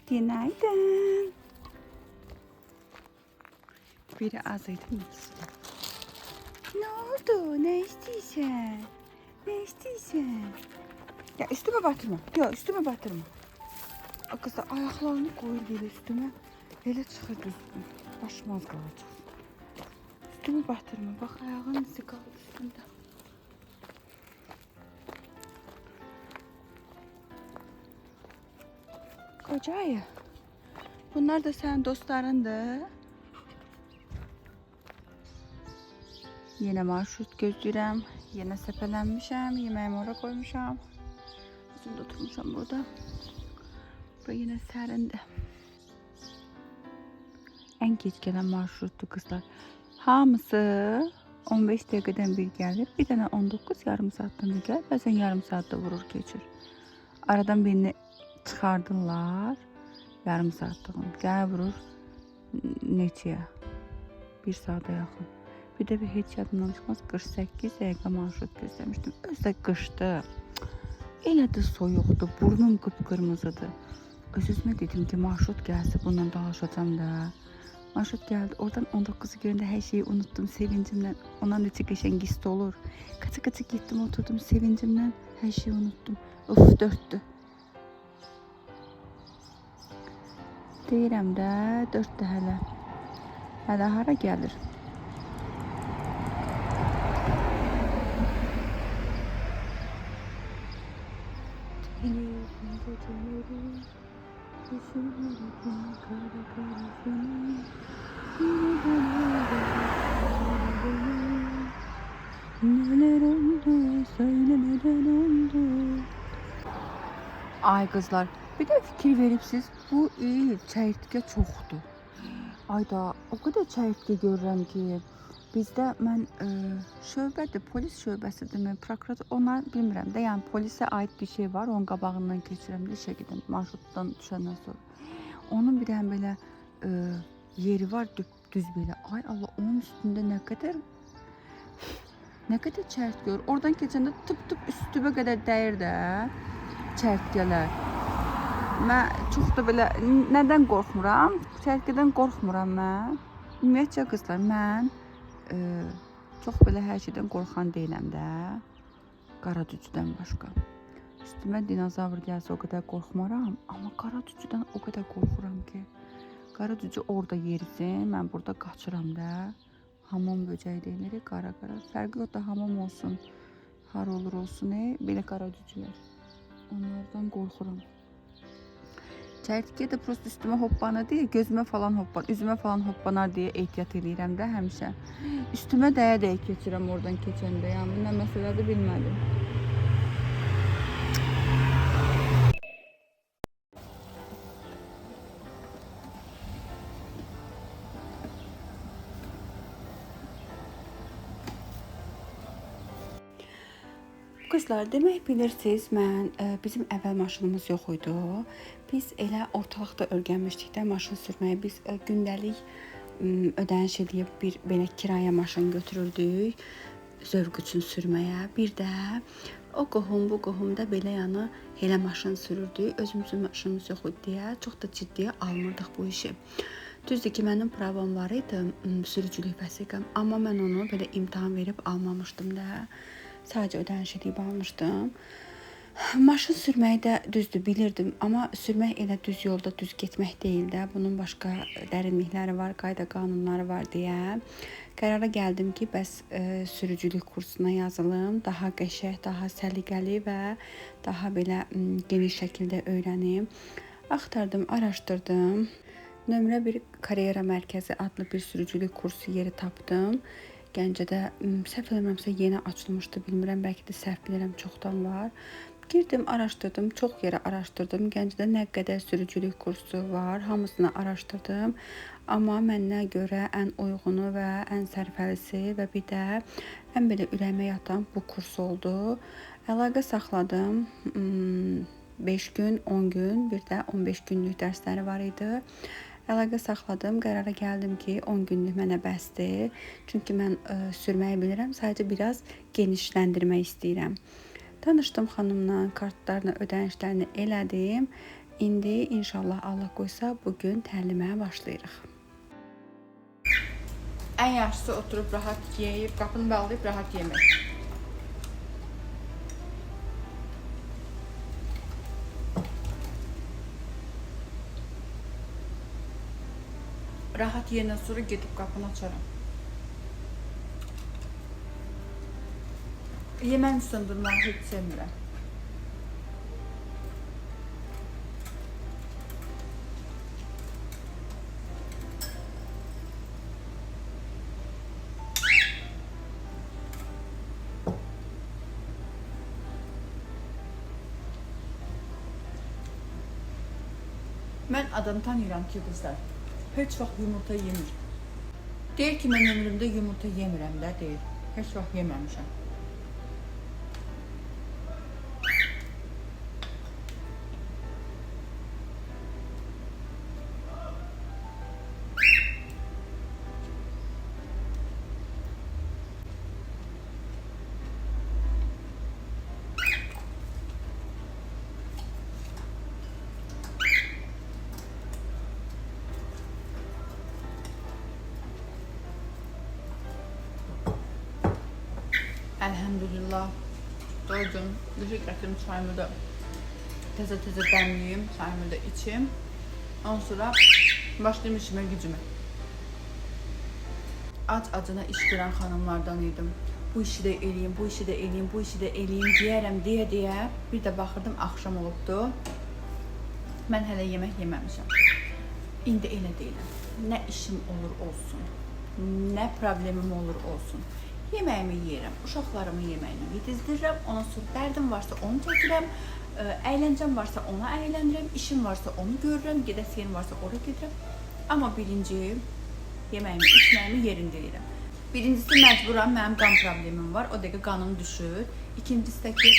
Günaydın. Biri azıydı mı? Ne oldu? Ne istiyorsun? Ne istiyorsun? Ya üstüme batırma. Ya üstüme batırma. O kız da ayaklarını koyur böyle üstüme. Hele çıkır üstüme. Başım az kalacak. Üstüme batırma. Bak ayağın izi kaldı üstünde. Koca ayı. Bunlar da senin dostlarındı. Yine marşrut gözləyirəm. Yine səpələnmişəm. Yeməğimi ora koymuşam. Özüm də oturmuşam burada. Bura yine sərindi. En geç gelen marşruttu kızlar. Hamısı 15 dəqiqədən bir gəlir. Bir dənə 19 yarım saatdən bir gəlir. Bəzən yarım saatdə vurur keçir. Aradan birini çıxardırlar. Yarım saatlığını. Gəl vurur neçəyə? 1 saata yaxın. Bir de bir heç yadımdan çıxmaz 48 dəqiqə marşrut gözləmişdim. Özdə qışdı. Elə də soyuqdu. Burnum qıpqırmızıdır. Öz-özümə dedim ki marşrut gəlsə bununla dalaşacağım da. Marşrut gəldi. Oradan 19'u görəndə hər şeyi unuttum sevincimdən. Ondan necə qəşəng his olur. Qaça-qaça getdim, oturdum sevincimdən. Hər şeyi unuttum. Of, 4'dü. Deyirəm də 4'dü hələ. Hələ hara gəlir? Neler oldu söylemeden oldu. Ay kızlar, bir de fikir verip siz bu il çəyirtkə çoxdur. Ayda o kadar çəyirtkə görürəm ki, bizdə mən şöbədir, polis şöbəsidirmi, prokurator, onlar bilmirəm də, yəni polisə aid bir şey var, onun qabağından keçirəm də işə gedim marşrutdan düşəndən sonra. Onun bir dənə belə yeri var, düz belə. Ay Allah, onun üstündə nə qədər çəyirtkə görür. Oradan keçəndə tıp üstümə qədər dəyir də çəyirtkələr. Mən çox da belə nədən qorxmuram? Çəyirtkədən qorxmuram mən. Ümumiyyətcə qızlar, mən çox belə hər şeydən qorxan deyiləm də. Qara cücüdən başqa. Üstümə dinozavr gəlsə o qədər qorxmaram, amma qara cücüdən o qədər qorxuram ki. Qara cücü orada yerisin, mən burada qaçıram da. Hamam böcəyi deyilir, qara. Fərqi yox da hamam olsun, har olur olsun, belə qara cücülər. Onlardan qorxuram. Çəyirtkə də prosto üstümə hoppana deyə, gözümə falan hoppanar, üzümə falan hoppanar deyə ehtiyat edirəm də həmişə. Üstümə dəyə keçirəm oradan keçəndə. Yəni bu nə məsələdir bilmədim. Kızlar, demək bilirsiniz, bizim əvvəl maşınımız yox idi. Biz elə ortalıqda öyrənmişdik də maşın sürməyi. Biz gündəlik ödəniş edib bir belə kirayə maşın götürürdük zövq üçün sürməyə. Bir də o qohum bu qohumda belə yəni elə maşın sürürdük. Özümüzün maşınımız yox idi deyə çox da ciddiyə almırdıq bu işi. Düzdür ki, mənim pravam var idi, sürücülük vəsiqəm, amma mən onu belə imtahan verib almamışdım da. Sadece ödəniş edib almışdım. Maşın sürməyi də düzdür bilirdim, amma sürmək elə düz yolda düz getmək deyil də. Bunun başqa dərinlikləri var, qayda qanunları var deyə qərara gəldim ki, bəs sürücülük kursuna yazılım, daha qəşəng, daha səliqəli və daha belə geniş şəkildə öyrənim. Axtardım, araşdırdım. Nömrə 1 karyera mərkəzi adlı bir sürücülük kursu yeri tapdım. Gəncədə səhv eləmirəmsə yeni açılmışdı, bilmirəm, bəlkə də səhv bilirəm, çoxdan var. Girdim, araşdırdım, çox yerə araşdırdım. Gəncədə nə qədər sürücülük kursu var, hamısını araşdırdım. Amma mənə görə ən uygunu və ən sərfəlisi və bir də ən belə ürəyimə yatan bu kurs oldu. Əlaqə saxladım. 5 gün, 10 gün, bir də 15 günlük dərsləri var idi. Əlaqə saxladım, qərara gəldim ki 10 günlük mənə bəsdir. Çünki mən sürməyi bilirəm, sadəcə biraz genişləndirmək istəyirəm. Tanışdım xanımla, kartlarını, ödənişlərini elədim. İndi inşallah Allah qoysa bu gün təlimə başlayırıq. Ən yaxşısı oturub rahat yeyib, qapını bağlayıb rahat yemək. Rahat yeyəndən sonra gedib qapını açaram. Yeməyin üstündə durmağı heç sevmirəm. Mən adam tanıyıram ki, qızlar heç vaxt yumurta yemir. Deyir ki, mən ömrümdə yumurta yemirəm də, deyir. Heç vaxt yeməmişəm. Elhamdülillah doydum. Düşük gətirim çayımı da təzə dəmliyim, çayımı da içim. Ondan sonra başlayayım işimə, gücümə. Ac-acına iş görən xanımlardan idim. Bu işi də eləyim, bu işi də eləyim, bu işi də eləyim deyərəm deyə bir də baxırdım axşam olubdu. Mən hələ yemək yeməmişəm. İndi elə deyiləm. Nə işim olur olsun, nə problemim olur olsun. Yeməyimi yeyirəm, uşaqlarımın yeməyini yedizdirirəm, ondan sonra dərdim varsa onu çəkirəm, əyləncəm varsa ona əylənirəm, işim varsa onu görürəm, gedəsiyim varsa ora gedirəm. Amma birinci yeməyimi, içməyimi yerində yeyirəm. Birincisi məcburam, mənim qan problemim var, o dəqiqə qanım düşür. İkincisi də ki,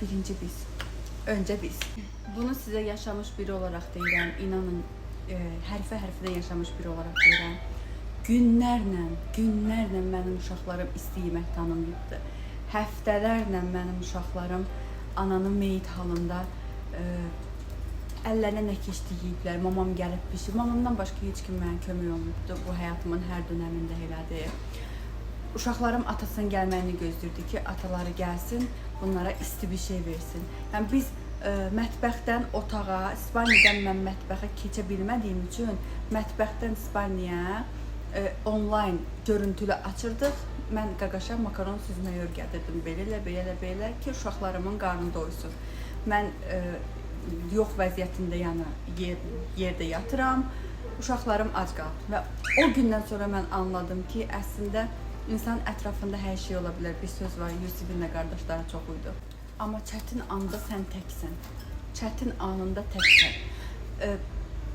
birinci biz, öncə biz. Bunu sizə yaşamış biri olaraq deyirəm, inanın, hərfə-hərfədən yaşamış biri olaraq deyirəm. Günlərlə mənim uşaqlarım isti yemək tanımayıbdı. Həftələrlə mənim uşaqlarım ananın meyit halında əllərinə nə keçdi yeyiblər. Mamam gəlib pişir. Mamamdan başqa heç kim mənə kömək olmubdu. Bu həyatımın hər dönəmində elədir. Uşaqlarım atasının gəlməyini gözləyirdi ki, ataları gəlsin, bunlara isti bir şey versin. Yəni biz mətbəxdən otağa, İspaniyadan mən mətbəxə keçə bilmədiyim üçün mətbəxdən İspaniyaya online görüntülü açırdıq. Mən qaqaşa makaron süzməyi öyrədirdim belə ki, uşaqlarımın qarnı doysun. Mən yox vəziyyətində yəni yerdə yatıram, uşaqlarım ac qalıb və o gündən sonra mən anladım ki, əslində insan ətrafında hər şey ola bilər. Bir söz var, Yusifin də qardaşları çox idi. Amma çətin anda sən təksən. Çətin anında təksən.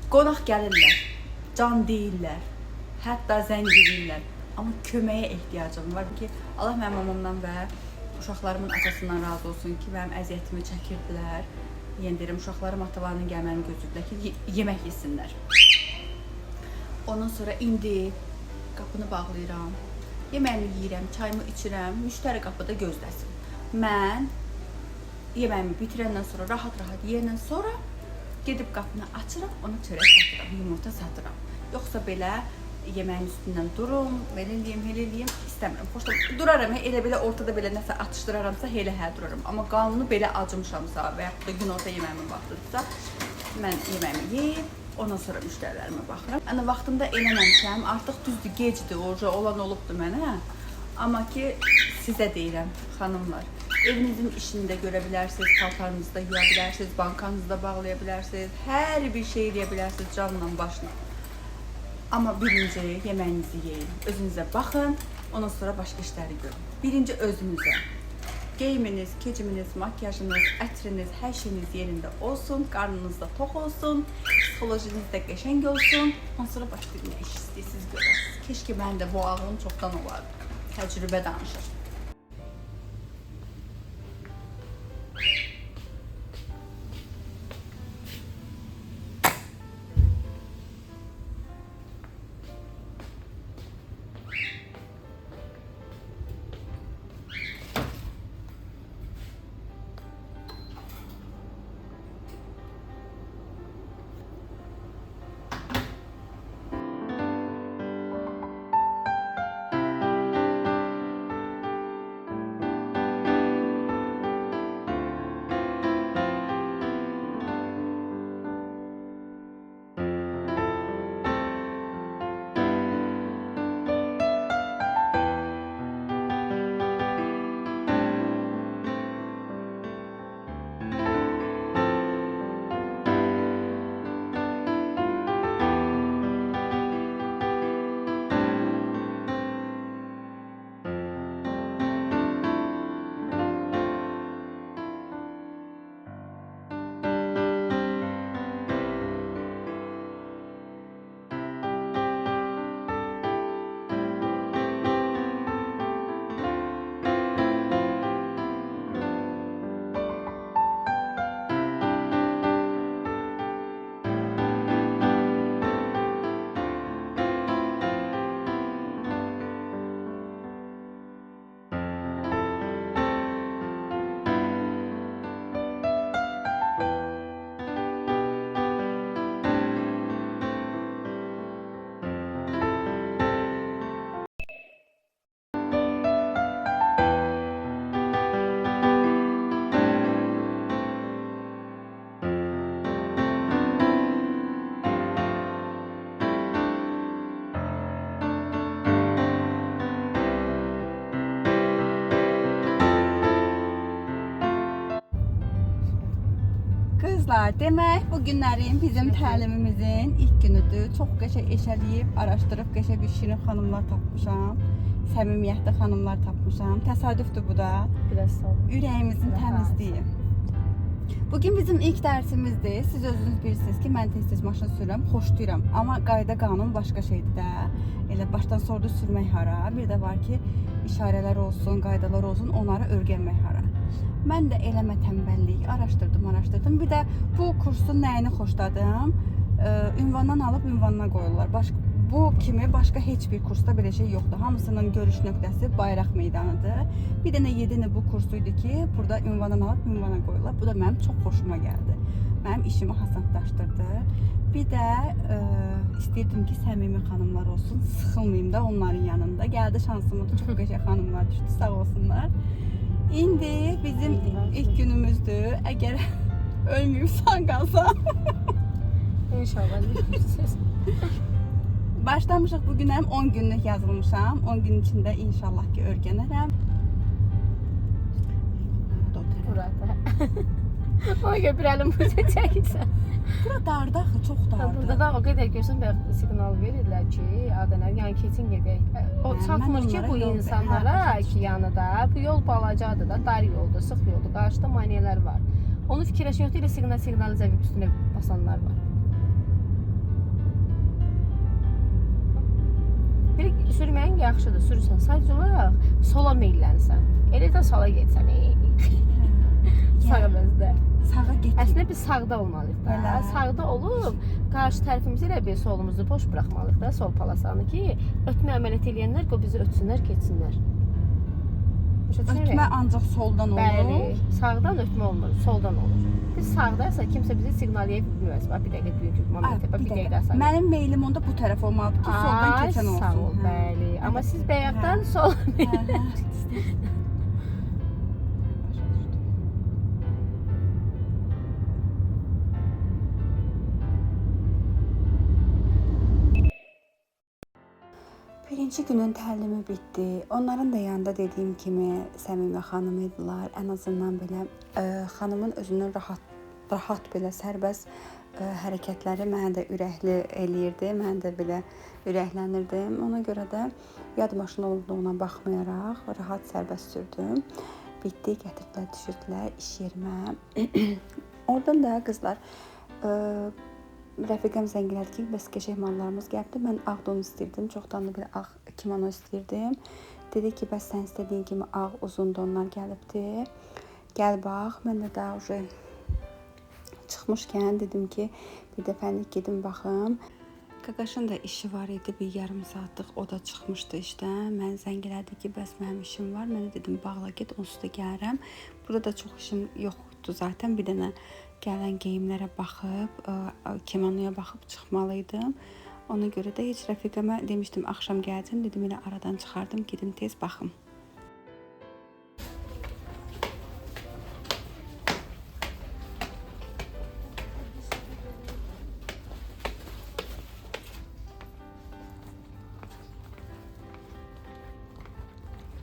Qonaq gəlirlər, can deyirlər. Hətta zəng edirlər. Amma köməyə ehtiyacım var ki, Allah mənim mamamdan və uşaqlarımın atasından razı olsun ki, mənim əziyyətimi çəkirdilər. Yenə deyirəm, uşaqlarım atalarının gəlməni gözlədilər ki, yemək yesinlər. Ondan sonra indi qapını bağlayıram, yeməyimi yeyirəm, çayımı içirəm, müştəri qapıda gözləsin. Mən yeməyimi bitirəndən sonra, rahat-rahat yeyəndən sonra gedib qapını açıram, ona çörək satıram, yumurta satıram. Yoxsa belə yeməyin üstündən durum, belə eləyim, istəmirəm. Xoşda duraram, elə belə ortada belə nəsə atışdıraramsa, elə duraram. Amma qanunu belə acımışamsa və yaxud da günorta yeməyimin vaxtıdırsa, mən yeməyimi yeyib, ondan sonra müştərilərimə baxıram. Yəni, vaxtında eləməmişəm, artıq düzdür, gecdir, olan olubdur mənə. Amma ki, sizə deyirəm, xanımlar, evinizin işini də görə bilərsiniz, paltarınızı da yuya bilərsiniz, bankanızı da bağlaya bilərsiniz, hər bir şey eləyə bilərsiniz canla başla. Amma birinci yeməyinizi yeyin, özünüzə baxın, ondan sonra başqa işləri görün. Birinci özünüzə. Geyiminiz, keciminiz, makyajınız, ətriniz, hər şeyiniz yerində olsun, qarnınız da tox olsun, psixolojiniz də qəşəng olsun. Ondan sonra başqa nə iş istəyirsiniz görərsiniz. Keşke mən də bu ağlım çoxdan olardı. Təcrübə danışır. Qızlar, demək bu günlərin bizim təlimimizin ilk günüdür. Çox qəşəng eşəliyib, araşdırıb qəşəng bir şirin xanımlar tapmışam. Səmimiyyətli xanımlar tapmışam. Təsadüfdür bu da. Biraz sağ ol. Ürəyimizin təmizliyi. Bugün bizim ilk dərsimizdir. Siz özünüz bilirsiniz ki, mən tez-tez maşın sürürəm, xoşlayıram. Amma qayda qanun başqa şeydir də. Elə başdan sordu sürmək hara. Bir də var ki, işarələr olsun, qaydalar olsun, onları öyrənmək hara. Mən də eləmə tənbəllik araşdırdım. Bir də bu kursun nəyini xoşladım? Ünvandan alıb ünvanına qoyurlar. Bu kimi başqa heç bir kursda belə şey yoxdur. Hamısının görüş nöqtəsi bayraq meydanıdır. Bir dənə 7 bu kursuydu ki, burada ünvandan alıb ünvana qoyurlar. Bu da mənim çox xoşuma gəldi. Mənim işimi asanlaşdırdı. Bir də istəyirdim ki, səmimi xanımlar olsun, sıxılmayım da onların yanında. Gəldi şansıma da çox qəşəng xanımlar düşdü, sağ olsunlar. İndi bizim ilk günümüzdür. Əgər ölməyib sağ qalsam. İnşallah. Başlamışıq bugün həm 10 günlük yazılmışam. 10 gün içində inşallah ki öyrənərəm. Burada. Ona görə bir əlim bu çəkirsən. Bura dardı axı, çox dardı. Burada da o qədər görsən siqnal verirlər ki, adənlər yan keçin gedək. O çatmır ki bu insanlara ki yanıda. Bu yol balacadır da, dar yoldur, sıx yoldur. Qarşıda maneələr var. Onu fikirləşən yoxdur, elə siqnalizə üstünə basanlar var. Bir sürməyin yaxşıdır, sürürsən. Sadəcə olaraq sola meylənsən. Elə də sola getsən. Sağa məzdə. Sağa getdik. Əslində biz sağda olmalıyıq da. Elə. Sağda olub, qarşı tərəfimizi elə bir solumuzu boş buraxmalıyıq da, sol palasanı ki, ötmə əməliyyat eləyənlər o bizi ötsünlər, keçsinlər. Ötmə ancaq soldan olur. Bəli, sağdan ötmə olmur, soldan olur. Biz sağdaysa kimsə bizi siqnalləyə bilməz. Bax, bir dəqiqə böyük moment, bir dəqiqə asan. Mənim meylim onda bu tərəf olmalıdır ki, soldan keçən olsun. Sağ ol, bəli. Amma siz bayaqdan sola Birinci günün təlimi bitdi. Onların da yanında dediyim kimi səmimi xanım idilər. Ən azından belə xanımın özünün rahat belə sərbəst hərəkətləri mənə də ürəkli eləyirdi. Mən də belə ürəklənirdim. Ona görə də yad maşın olduğuna baxmayaraq rahat sərbəst sürdüm. Bitdi, gətirdilər, düşürdülər iş yerimə. Oradan da qızlar rəfiqəm zəng elədi ki, bəs qəşəng mallarımız gəldi. Mən ağ don istirdim. Çoxdan da belə ağ kimono istirdim. Dedi ki, bəs sən istədiyin kimi ağ uzun donlar gəlibdi. Gəl bax. Mən də daha çıxmışkən dedim ki, bir dəfəlik gedim baxım. Qaqaşın da işi var idi, bir yarım saatlıq o da çıxmışdı işdən. Mən zəng elədi ki, bəs mənim işim var. Mən də dedim, bağla get, onsuz da gəlirəm. Burada da çox işim yoxdu zaten. Bir dənə gələn geyimlərə baxıb, kimonoya baxıb çıxmalıydım. Ona görə də heç rəfiqəmə demişdim, axşam gələcəm, dedim elə aradan çıxardım, gedim tez baxım.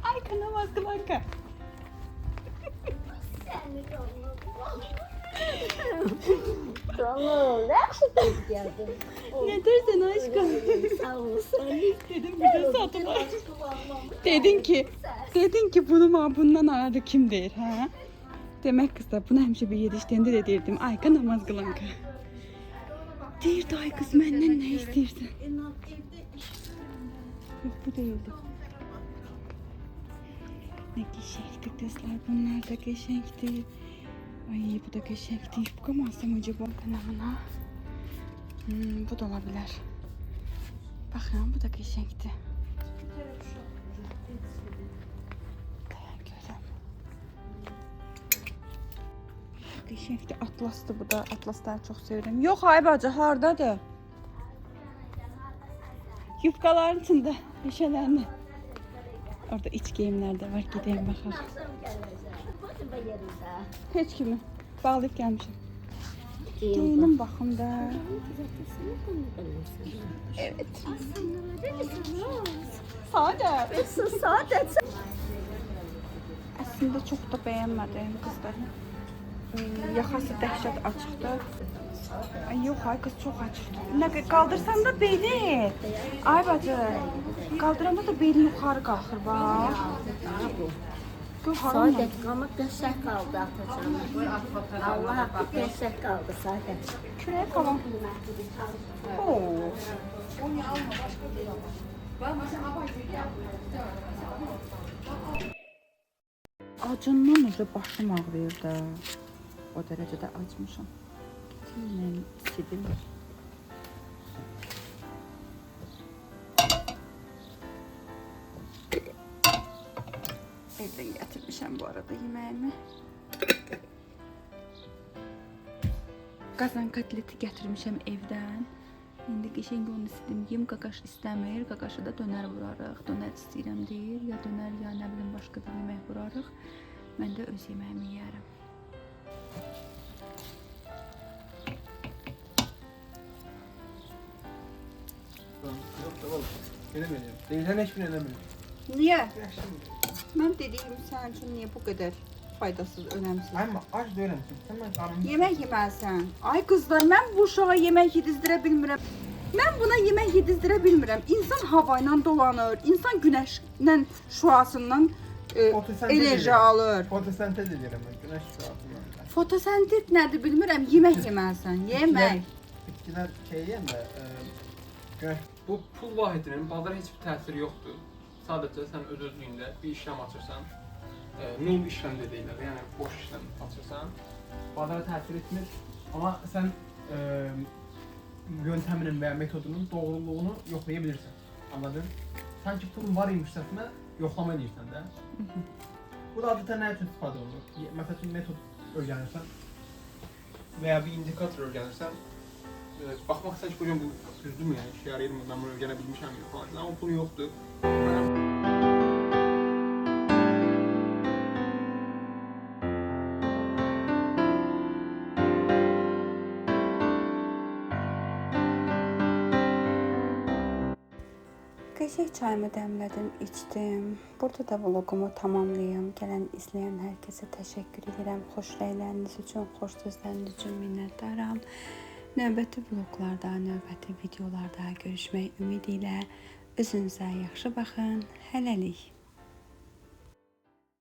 Ay kanamaz Blanka. Tamam, yaxşı tez gəldin. Ne dersen aşkım? Sağ olsun. Dedim bir de satılar. Dedin ki bunu bundan aradı kim der ha? Demek kızlar bunu hemşe bir yediştende de derdim. Ay kanamaz Blanka. Deyirdi ay kız benden ne istersin? Yok bu değildi. Ne geçenkti kızlar, bunlar da geçenkti. Ay bu da geçenkti. Yufkamazsam acaba kanalına. Bu da olabilir. Bakın bu da geçenkti. Dayan görüm. Geçenkti, atlastı bu da. Atlasları çok severim. Yok ay bacı hardadır? Yufkaların içinde. Meşelerinde. Orada iç giyimler de var. Gideyim bakalım. Hiç kimi? Bağlayıp gelmişim. Giyinim bakım da. Evet. Sade. Sade. Aslında çok da beğenmedim kızlarım. Yaxası dəhşət açıqdır. Ay yox, ay qız çox açıqdır. Nə qaldırsan da beli. Ay bacı, qaldıranda da beli yuxarı qalxır bax. Gör haram. Saadet ama qəşəng qaldı atacağım. Allah haqqı qəşəng qaldı Saadet. Kürək qalan. Oo. Acından üzə başım ağrıyır da. O dərəcədə acmışam. Getirməyim istidim. Evdən gətirmişəm bu arada yeməyimi. Qazan kotleti gətirmişəm evdən. İndi qəşəng onu istedim. Yem qaqaş istəmir. Qaqaşa da dönər vurarıq. Dönər istəyirəm deyir. Ya dönər ya nə bilim başqa bir yemək vurarıq. Mən də öz yeməyimi yeyərəm. Yok tamam. Eləməyəcəm. Deyilən heç bir eləməyəcəm. Niyə? Yaxşı. Mən dediyim sənin üçün niyə bu qədər faydasız, önəmsiz? Amma ac deyirəm. Sən mən qarnım. Yemək yeməlisən. Ay qızlar, mən bu uşağa yemək yedizdirə bilmirəm. Mən buna yemək yedizdirə bilmirəm. İnsan hava ilə dolanır, insan günəşlə şüasından enerji alır. Fotosentez edirəm mən. Günəş şüasından. Fotosentez nədir bilmirəm. Yemək yeməlisən. Yemək. Bitkilər yeyən də günəş Bu pul vahidinin bazara heç bir təsiri yoxdur. Sadəcə sən öz-özlüyündə bir işlem açırsan, nul işlem də deyirlər, yəni boş işlem açırsan, bazara təsir etmir. Amma sən yöntəminin və ya metodunun doğruluğunu yoxlaya bilirsən. Anladın? Sanki pulun var imişsəsinə yoxlama edirsən də. Bu da adətən nə üçün istifadə olunur? Məsəl üçün metod öyrənirsən və ya bir indikator öyrənirsən, baxmaq istəyir ki, hocam bu düzdürmü yəni, işə yarayır mı, mən bunu öyrənə bilmişəm yox falan. Amma pulu yoxdur. Qəşəng çayımı dəmlədim, içdim. Burada da vlogumu tamamlayım. Gələn, izləyən hər kəsə təşəkkür edirəm. Xoş rəyləriniz üçün, xoş sözləriniz üçün minnətdaram. Növbəti vloglarda, növbəti videolarda görüşmək ümidi ilə özünüzə yaxşı baxın. Hələlik.